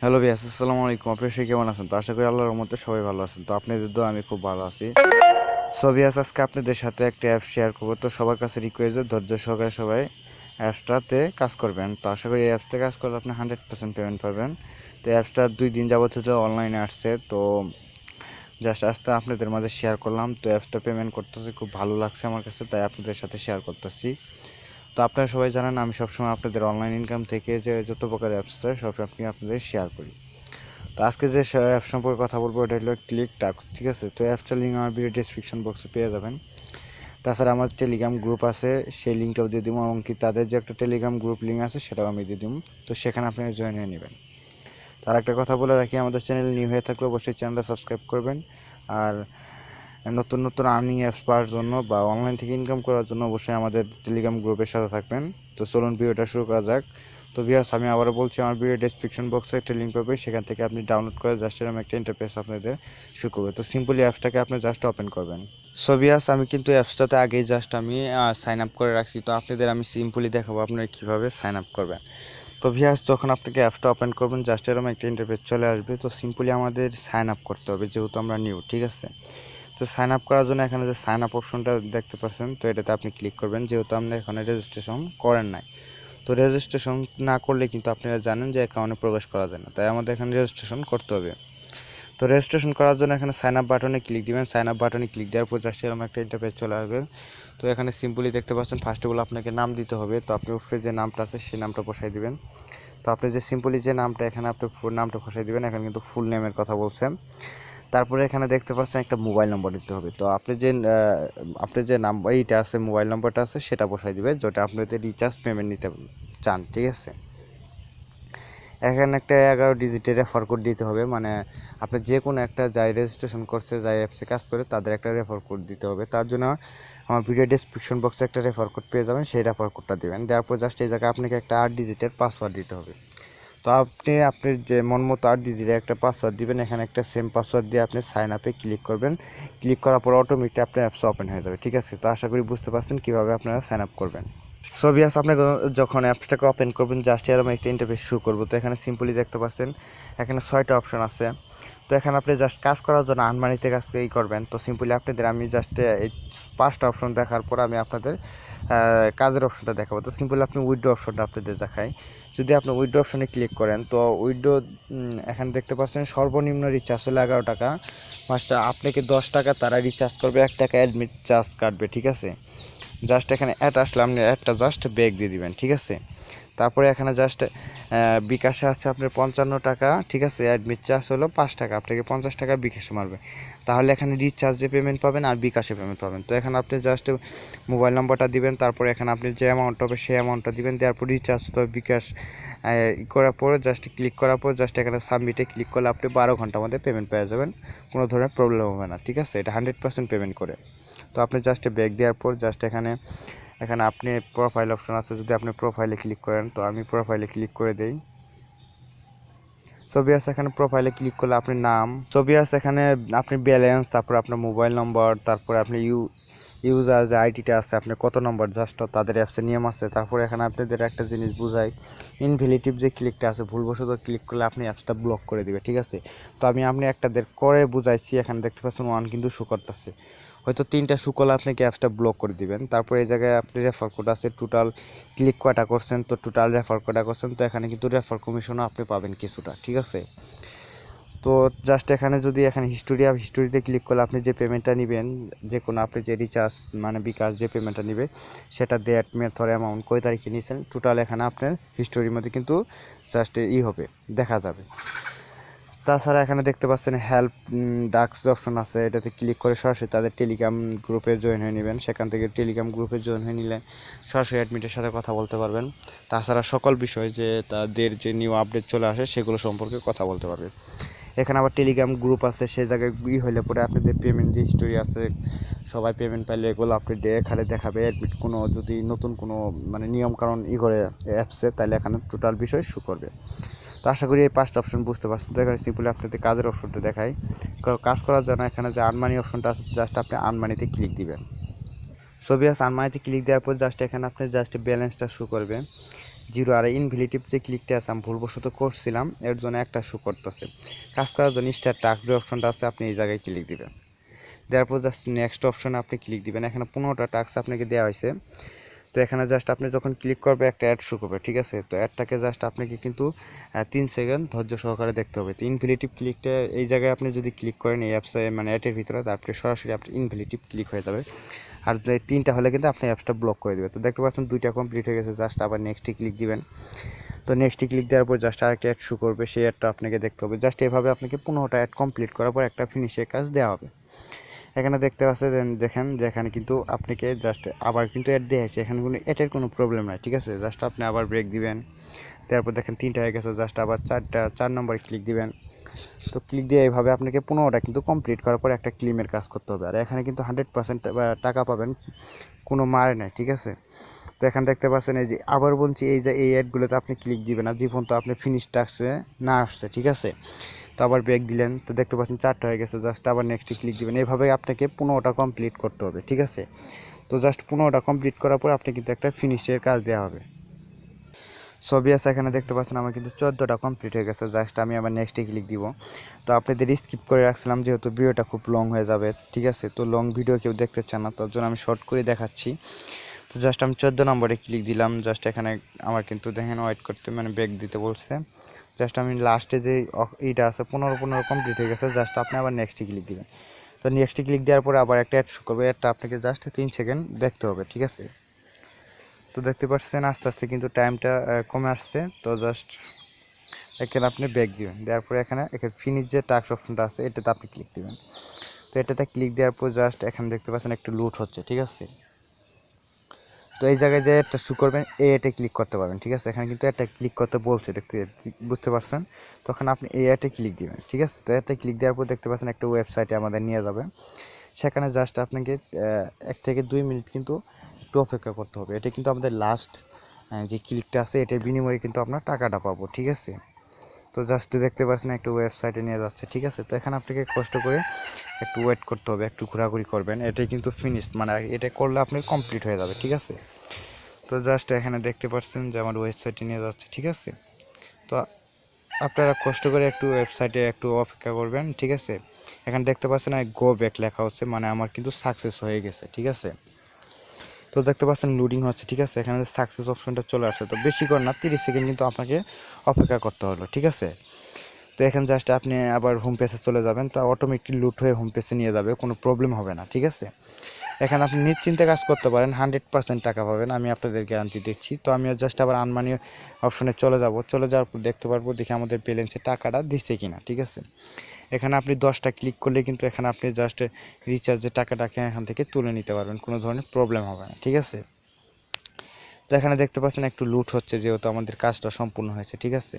Hello ভিয়াস, আসসালামু আলাইকুম। আপনারা সবাই কেমন আছেন? তো আশা করি আল্লাহর রহমতে সবাই ভালো আছেন। তো আপনাদের দোয়া আমি খুব ভালো আছি। সো ভিয়াস, আজকে আপনাদের সাথে একটা অ্যাপ শেয়ার করবো। তো সবার কাছে রিকোয়েস্ট, ধৈর্য সহকারে সবাই অ্যাপসটাতে কাজ করবেন। তো আশা করি এই অ্যাপসতে কাজ করলে আপনি 100% পেমেন্ট পাবেন। তো অ্যাপসটা 2 দিন যাবত অনলাইনে আসছে। তো জাস্ট আজকে আপনাদের মাঝে শেয়ার করলাম। তো অ্যাপসটা পেমেন্ট করতেছে, খুব ভালো লাগছে আমার কাছে, তাই আপনাদের সাথে শেয়ার করতেছি। তো আপনারা সবাই জানেন আমি সবসময় আপনাদের অনলাইন ইনকাম থেকে যে যত প্রকার অ্যাপস আছে সব আপনি আপনাদের শেয়ার করি। তো আজকে যে অ্যাপ সম্পর্কে কথা বলবো এটা হলো ক্লিক টাস্ক, ঠিক আছে? তো অ্যাপসটার লিঙ্ক আমার ভিডিও ডেসক্রিপশন বক্সে পেয়ে যাবেন। তাছাড়া আমার টেলিগ্রাম গ্রুপ আছে, সেই লিঙ্কটাও দিয়ে দিব, এমনকি তাদের যে একটা টেলিগ্রাম গ্রুপ লিঙ্ক আছে সেটাও আমি দিয়ে দিব। তো সেখানে আপনি জয়েন হয়ে নেবেন। তার একটা কথা বলে রাখি, আমাদের চ্যানেল নিউ হয়ে থাকলে অবশ্যই চ্যানেলটা সাবস্ক্রাইব করবেন। আর নতুন নতুন আর্নিং অ্যাপস পাওয়ার জন্য বা অনলাইন থেকে ইনকাম করার জন্য অবশ্যই আমাদের টেলিগ্রাম গ্রুপের সাথে থাকবেন। তো চলুন ভিডিওটা শুরু করা যাক। তো ভিউয়ার্স, আমি আবারও বলছি, আমার ভিডিও ডেসক্রিপশন বক্সে একটা লিঙ্ক পাবে, সেখান থেকে আপনি ডাউনলোড করে জাস্ট এরকম একটা ইন্টারফেস আপনাদের শুরু করবে। তো সিম্পলি অ্যাপসটাকে আপনি জাস্ট ওপেন করবেন। সো ভিউয়ার্স, আমি কিন্তু অ্যাপসটাতে আগেই জাস্ট আমি সাইন আপ করে রাখছি। তো আপনাদের আমি সিম্পলি দেখাবো আপনারা কীভাবে সাইন আপ করবেন। তো ভিউয়ার্স, যখন আপনাকে অ্যাপসটা ওপেন করবেন জাস্ট এরকম একটা ইন্টারফেস চলে আসবে। তো সিম্পলি আমাদের সাইন আপ করতে হবে, যেহেতু আমরা নিউ, ঠিক আছে? তো সাইন আপ করার জন্য এখানে যে সাইন আপ অপশনটা দেখতে পাচ্ছেন, তো এটাতে আপনি ক্লিক করবেন, যেহেতু আপনি এখানে রেজিস্ট্রেশন করেন নাই। তো রেজিস্ট্রেশন না করলে কিন্তু আপনারা জানেন যে অ্যাকাউন্টে প্রবেশ করা যায় না, তাই আমাদের এখানে রেজিস্ট্রেশন করতে হবে। তো রেজিস্ট্রেশন করার জন্য এখানে সাইন আপ বাটনে ক্লিক দিবেন। সাইন আপ বাটনে ক্লিক দেওয়ার পর জাস্ট এরকম একটা ইন্টারফেস চলে আসবে। তো এখানে সিম্পলি দেখতে পাচ্ছেন ফার্স্ট অফ অল আপনাকে নাম দিতে হবে। তো আপনি উপরে যে নামটা আছে সেই নামটা বসাই দিবেন। তো আপনি যে সিম্পলি যে নামটা এখানে আপনি ফুল নামটা বসাই দিবেন, এখানে কিন্তু ফুল নেমের কথা বলছেন। তারপরে এখানে দেখতে পাচ্ছেন একটা মোবাইল নম্বর দিতে হবে। তো আপনি যে নাম্বার এইটা আছে, মোবাইল নম্বরটা আছে সেটা বসাই দিবেন, যেটা আপনাদের রিচার্জ পেমেন্ট নিতে চান, ঠিক আছে? এখানে একটা 11 ডিজিটের রেফার কোড দিতে হবে, মানে আপনি যে কোনো একটা যাই রেজিস্ট্রেশন করছে, যাই অ্যাপসে কাজ করে তাদের একটা রেফার কোড দিতে হবে। তার জন্য আমার ভিডিও ডেসক্রিপশন বক্সে একটা রেফার কোড পেয়ে যাবেন, সেই রেফার কোডটা দেবেন। দেওয়ার পর জাস্ট এই জায়গায় আপনাকে একটা 8 ডিজিটের পাসওয়ার্ড দিতে হবে। তো আপনি যে মন মতো 8 ডিজিটের একটা পাসওয়ার্ড দিবেন। এখানে একটা সেম পাসওয়ার্ড দিয়ে আপনি সাইন আপে ক্লিক করবেন। ক্লিক করার পর অটোমেটিক আপনার অ্যাপস ওপেন হয়ে যাবে, ঠিক আছে? তো আশা করি বুঝতে পারছেন কীভাবে আপনারা সাইন আপ করবেন। সো ভিউয়ার্স, আপনি যখন অ্যাপসটাকে ওপেন করবেন জাস্ট এরকম একটা ইন্টারফেস শুরু করবো। তো এখানে সিম্পলি দেখতে পাচ্ছেন এখানে 6টা অপশন আছে। তো এখানে আপনি জাস্ট কাজ করার জন্য আনমানিতে কাজ করবেন। তো সিম্পলি আপনাদের আমি জাস্ট এই 5টা অপশন দেখার পর আমি আপনাদের কাজের অপশনটা দেখাবো। তো সিম্পলি আপনি উইথড্র অপশনটা আপনাদের দেখাই। যদি আপনি উইথড্র অপশনে ক্লিক করেন, তো উইথড্র এখানে দেখতে পাচ্ছেন সর্বনিম্ন রিচার্জ হলো 11 টাকা। মাস্টার আপনাকে 10 টাকা তারা রিচার্জ করবে, 1 টাকা অ্যাডমিট চার্জ কাটবে, ঠিক আছে? জাস্ট এখানে অ্যাড আসলে আপনি অ্যাডটা জাস্ট ব্যাক দিয়ে দিবেন, ঠিক আছে? তারপরে এখানে জাস্ট বিকাশে আছে আপনার 55 টাকা, ঠিক আছে? অ্যাডমিট চার্জ হলো 5 টাকা, আপনাকে 50 টাকা বিকাশে মারবে। তাহলে এখানে রিচার্জে পেমেন্ট পাবেন আর বিকাশে পেমেন্ট পাবেন। তো এখানে আপনি জাস্ট মোবাইল নাম্বারটা দিবেন, তারপরে এখানে আপনি যে অ্যামাউন্ট হবে সেই অ্যামাউন্টটা দিবেন, দেওয়ার পর রিচার্জ তো বিকাশ করার পর জাস্ট ক্লিক করার পর জাস্ট এখানে সাবমিটে ক্লিক করলে আপনি 12 ঘন্টার মধ্যে পেমেন্ট পেয়ে যাবেন, কোনো ধরনের প্রবলেম হবে না, ঠিক আছে? এটা 100% পেমেন্ট করে। তো আপনি জাস্ট ব্যাক দেওয়ার পর জাস্ট এখানে আপনি প্রোফাইল অপশন আছে, যদি আপনি প্রোফাইলে ক্লিক করেন, তো আমি প্রোফাইলে ক্লিক করে দেই। ভিউয়ার্স, এখানে প্রোফাইলে ক্লিক করলে আপনি নাম, ভিউয়ার্স এখানে আপনি ব্যালেন্স, তারপর আপনার মোবাইল নম্বর, তারপরে আপনি ইউজার যে আইডিটা আছে আপনি কত নম্বর, জাস্ট তাদের অ্যাপসের নিয়ম আছে। তারপরে এখানে আপনাদের একটা জিনিস বুঝাই, ইনভ্যালিড যে ক্লিকটা আছে, ভুলবশত ক্লিক করলে আপনি অ্যাপসটা ব্লক করে দিবে, ঠিক আছে? তো আপনি একটাদের করে বুঝাইছি। এখানে দেখতে পাচ্ছেন 1 কিন্তু শো করতেছে, হয়তো 3টা শো করলে আপনাকে অ্যাপসটা ব্লক করে দিবেন। তারপরে এই জায়গায় আপনি রেফার কোড আছে, টোটাল ক্লিক কয়টা করছেন, তো টোটাল রেফার কয়টা করছেন। তো এখানে কিন্তু রেফার কমিশনও আপনি পাবেন কিছুটা, ঠিক আছে? তো জাস্ট এখানে যদি হিস্টোরিতে ক্লিক করলে আপনি যে পেমেন্টটা নেবেন, যে কোনো আপনি যে রিচার্জ মানে বিকাশ যে পেমেন্টটা নেবে সেটা ডেট, মেথড, অ্যামাউন্ট, কয় তারিখে নিয়েছেন, টোটাল এখানে আপনার হিস্টোরির মধ্যে কিন্তু জাস্ট হবে, দেখা যাবে। তাছাড়া এখানে দেখতে পাচ্ছেন হেল্প ডাস্ক অপশন আছে, এটাতে ক্লিক করে সরাসরি তাদের টেলিগ্রাম গ্রুপে জয়েন হয়ে নেবেন। সেখান থেকে টেলিগ্রাম গ্রুপে জয়েন হয়ে নিলে সরাসরি অ্যাডমিটের সাথে কথা বলতে পারবেন। তাছাড়া সকল বিষয় যে তাদের যে নিউ আপডেট চলে আসে সেগুলো সম্পর্কে কথা বলতে পারবেন। এখানে আবার টেলিগ্রাম গ্রুপ আছে, সেই জায়গায় হইলে পরে আপনাদের পেমেন্ট যে হিস্টোরি আছে, সবাই পেমেন্ট পাইলে এগুলো আপনি খালি দেখাবে। অ্যাডমিট কোনো যদি নতুন কোনো মানে নিয়ম কারণ করে অ্যাপসে, তাহলে এখানে টোটাল বিষয় শো করবে। তো আশা করি এই 5টা অপশন বুঝতে পারছেন। তো এখানে সিম্পলি আপনাদের কাজের অপশনটা দেখাই। কাজ করার জন্য এখানে যে আনমানি অপশনটা আছে, জাস্ট আপনি আনমানিতে ক্লিক দিবেন। ভিউয়ার্স, আনমানিতে ক্লিক দেওয়ার পর জাস্ট এখানে আপনি জাস্ট ব্যালেন্সটা শো করবে। জিরো। আর ইনভ্যালিড যে ক্লিকটা আছে আমি ভুলবশত করছিলাম, এর জন্য একটা শো করতেছে। কাজ করার জন্য স্টার টাস্ক যে অপশনটা আছে আপনি এই জায়গায় ক্লিক দিবেন, দেওয়ার পর জাস্ট নেক্সট অপশনে আপনি ক্লিক দিবেন। এখানে 15টা টাস্ক আপনাকে দেওয়া হয়েছে। তো এখানে জাস্ট আপনি যখন ক্লিক করবে একটা অ্যাড শো করবে, ঠিক আছে। তো অ্যাডটাকে জাস্ট আপনাকে কিন্তু 3 সেকেন্ড ধৈর্য সহকারে দেখতে হবে। তো ইনভ্যালিড ক্লিকটা এই জায়গায় আপনি যদি ক্লিক করেন এই অ্যাপসে মানে অ্যাডের ভিতরে, তারপরে সরাসরি আপনি ইনভ্যালিড ক্লিক হয়ে যাবে। আর 3টা হলে কিন্তু আপনি অ্যাপসটা ব্লক করে দেবে। তো দেখতে পাচ্ছেন 2টা কমপ্লিট হয়ে গেছে, জাস্ট আবার নেক্সটে ক্লিক দিবেন। তো নেক্সটে ক্লিক দেওয়ার পর জাস্ট আরেকটা অ্যাড শো করবে, সেই অ্যাডটা আপনাকে দেখতে হবে। জাস্ট এভাবে আপনাকে 15টা অ্যাড কমপ্লিট করার পর একটা ফিনিশের কাজ দেওয়া হবে। এখানে দেখতে পাচ্ছেন, দেখেন যে এখানে কিন্তু আপনাকে জাস্ট আবার কিন্তু অ্যাড দেওয়া হয়েছে, এখানে কোনো অ্যাডের কোনো প্রবলেম নাই, ঠিক আছে। জাস্ট আপনি আবার ব্রেক দিবেন, তারপর দেখেন 3টা হয়ে গেছে, জাস্ট আবার 4 নম্বরে ক্লিক দিবেন। তো ক্লিক দিয়ে এইভাবে আপনাকে 15টা কিন্তু কমপ্লিট করার পর একটা ক্লেমের কাজ করতে হবে। আর এখানে কিন্তু 100% টাকা পাবেন, কোনো মারে নাই, ঠিক আছে। তো এখানে দেখতে পাচ্ছেন এই যে আবার বলছি, এই যে এই অ্যাডগুলোতে আপনি ক্লিক দিবেন না জীবন তো আপনি ফিনিশ টাস্কে না আসছে, ঠিক আছে। তো আবার ব্রেক দিলেন, তো দেখতে পাচ্ছেন 4টা হয়ে গেছে, জাস্ট আবার নেক্সটে ক্লিক দিবেন। এইভাবে আপনাকে 15টা কমপ্লিট করতে হবে, ঠিক আছে। তো জাস্ট 15টা কমপ্লিট করার পর আপনি কিন্তু একটা ফিনিশের কাজ দেওয়া হবে। ছবি আছে এখানে দেখতে পাচ্ছেন আমার কিন্তু 14টা কমপ্লিট হয়ে গেছে, জাস্ট আমি আবার নেক্সটে ক্লিক দিব। তো আপনাদের স্কিপ করে রাখছিলাম যেহেতু ভিডিওটা খুব লং হয়ে যাবে, ঠিক আছে। তো লং ভিডিও কেউ দেখতে চান না, তার জন্য আমি শর্ট করে দেখাচ্ছি। তো জাস্ট আমি 14 নম্বরে ক্লিক দিলাম। জাস্ট এখানে আমার কিন্তু দেখেন ওয়েট করতে মানে ব্রেক দিতে বলছে। জাস্ট আমি লাস্টে যে এইটা আছে 15 কমপ্লিট হয়ে গেছে, জাস্ট আপনি আবার নেক্সটে ক্লিক দিবেন। তো নেক্সটে ক্লিক দেওয়ার পরে আবার একটা অ্যাড শো করবে, অ্যাডটা আপনাকে জাস্ট 3 সেকেন্ড দেখতে হবে, ঠিক আছে। তো দেখতে পাচ্ছেন আস্তে আস্তে কিন্তু টাইমটা কমে আসছে। তো জাস্ট এখানে আপনি ব্রেক দিবেন, দেওয়ার পরে এখানে ফিনিশ যে টাস্ক অপশনটা আছে এটাতে আপনি ক্লিক দিবেন। তো এটাতে ক্লিক দেওয়ার পর জাস্ট এখানে দেখতে পাচ্ছেন একটু লুট হচ্ছে, ঠিক আছে। তো এই জায়গায় যে একটা শু করবেন এটা ক্লিক করতে পারবেন, ঠিক আছে। এখানে কিন্তু এটা ক্লিক করতে বলছে, দেখতে বুঝতে পারছেন। তখন আপনি এটা ক্লিক দিবেন, ঠিক আছে। তো এতে ক্লিক দেওয়ার পর দেখতে পাচ্ছেন একটা ওয়েবসাইটে আমাদের নিয়ে যাবে। সেখানে জাস্ট আপনাকে 1 থেকে 2 মিনিট কিন্তু একটু অপেক্ষা করতে হবে। এটা কিন্তু আমাদের লাস্ট যে ক্লিকটা আছে এটার বিনিময়ে কিন্তু আপনার টাকাটা পাবো, ঠিক আছে। তো জাস্ট দেখতে পাচ্ছেন একটা ওয়েবসাইটে নিয়ে যাচ্ছে, ঠিক আছে। তো এখানে আপনাকে কষ্ট করে একটু ওয়েট করতে হবে, একটু ঘোরাঘুরি করবেন। এটাই কিন্তু ফিনিশড মানে এটা করলে আপনি কমপ্লিট হয়ে যাবে, ঠিক আছে। তো জাস্ট এখানে দেখতে পাচ্ছেন যে আমার ওয়েবসাইটে নিয়ে যাচ্ছে, ঠিক আছে। তো আপনারা কষ্ট করে একটু ওয়েবসাইটে একটু অপেক্ষা করবেন, ঠিক আছে। এখানে দেখতে পাচ্ছেন গো ব্যাক লেখা হচ্ছে, মানে আমার কিন্তু সাকসেস হয়ে গেছে, ঠিক আছে। তো দেখতে পাচ্ছেন লোডিং হচ্ছে, ঠিক আছে। এখানে সাকসেস অপশনটা চলে আসছে। তো বেশি করে না 30 সেকেন্ড কিন্তু আপনাকে অপেক্ষা করতে হলো, ঠিক আছে। তো এখানে জাস্ট আপনি আবার হোম পেজে চলে যাবেন, তো অটোমেটিক লুট হয়ে হোম পেজে নিয়ে যাবে, কোনো প্রবলেম হবে না, ঠিক আছে। এখানে আপনি নিশ্চিন্তে কাজ করতে পারেন, 100% টাকা পাবেন, আমি আপনাদের গ্যারান্টি দিচ্ছি। তো আমি জাস্ট আবার আনমানি অপশনে চলে যাওয়ার পর দেখতে পারবো দেখি আমাদের ব্যালেন্সে টাকাটা দিচ্ছে কিনা, ঠিক আছে। এখানে আপনি 10টা ক্লিক করলে কিন্তু এখানে আপনি জাস্ট রিচার্জের টাকাটাকে এখান থেকে তুলে নিতে পারবেন, কোনো ধরনের প্রবলেম হবে না, ঠিক আছে। তো এখানে দেখতে পাচ্ছেন একটু লুট হচ্ছে, যেহেতু আমাদের কাজটা সম্পূর্ণ হয়েছে, ঠিক আছে।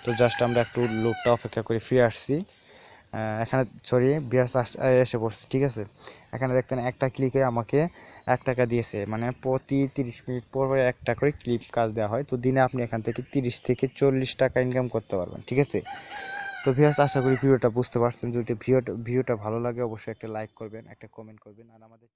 তো জাস্ট আমরা একটু লুটটা অপেক্ষা করে ফিরে আসছি। এখানে সরি বিয়াস এসে পড়ছে, ঠিক আছে। এখানে দেখতেন একটা ক্লিকে আমাকে 1 টাকা দিয়েছে, মানে প্রতি 30 মিনিট পর 1টা করে ক্লিপ কাজ দেওয়া হয়। তো দিনে আপনি এখান থেকে 30 থেকে 40 টাকা ইনকাম করতে পারবেন, ঠিক আছে। তো ভিউয়ার্স আশা করি ভিডিওটা বুঝতে পারছেন। যদি ভিডিওটা ভালো লাগে অবশ্যই একটা লাইক করবেন, একটা কমেন্ট করবেন। আর আমাদের